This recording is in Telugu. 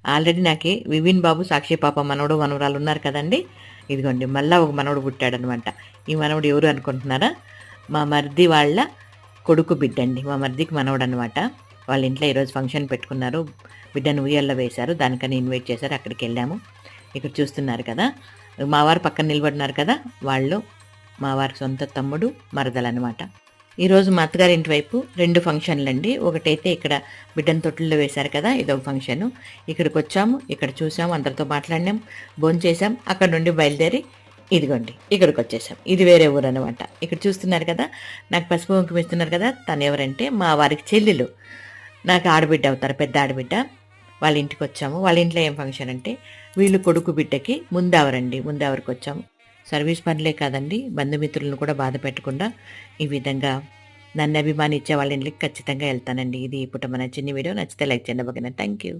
ఆల్రెడీ నాకి వివిన్ బాబు, సాక్షి పాప మనవడు, మనవరాలు ఉన్నారు కదండీ! ఇదిగోండి మళ్ళా ఒక మనవడు పుట్టాడనమాట. ఈ మనవడు ఎవరు అనుకుంటున్నారా? మా మరిది వాళ్ళ కొడుకు బిడ్డండి. మా మరిదికి మనవడనమాట. వాళ్ళ ఇంట్లో ఈరోజు ఫంక్షన్ పెట్టుకున్నారు. బిడ్డను ఉయ్యాల్లో వేశారు. దానికని ఇన్వైట్ చేశారు. అక్కడికెళ్ళాము. ఇక్కడ చూస్తున్నారు కదా! మా వారు పక్కన నిలబడినారు కదా! వాళ్ళు మా వారి సొంత తమ్ముడు, మరదలనమాట. ఈరోజు మా అత్తగారి ఇంటి వైపు 2 ఫంక్షన్‌లండి. ఒకటైతే ఇక్కడ బిడ్డను తొట్టిల్లో వేశారు కదా! ఇదొక ఫంక్షను. ఇక్కడికొచ్చాము, ఇక్కడ చూసాము, అందరితో మాట్లాడినాం, భోంచేసాం. అక్కడ నుండి బయలుదేరి ఇదిగోండి ఇక్కడికొచ్చేసాం. ఇది వేరే ఊరనమాట. ఇక్కడ చూస్తున్నారు కదా! నాకు పసుపు కుంకుమ ఇస్తున్నారు కదా! తనెవరంటే మా వారికి చెల్లెలు. నాకు ఆడబిడ్డ అవుతారు, పెద్ద ఆడబిడ్డ. వాళ్ళ ఇంటికొచ్చాము. వాళ్ళ ఇంట్లో ఏం ఫంక్షన్ అంటే వీళ్ళు కొడుకు బిడ్డకి ముందావరండి. ముందావరికొచ్చాము. సర్వీస్ పనులే కాదండి, బంధుమిత్రులను కూడా బాధ పెట్టకుండా ఈ విధంగా నన్ను అభిమానించే వాళ్ళ ఇంటికి ఖచ్చితంగా వెళ్తానండి. ఇది ఈ పూట మన చిన్ని వీడియో. నచ్చితే లైక్ చేయండి. ఓకేనా? Thank you.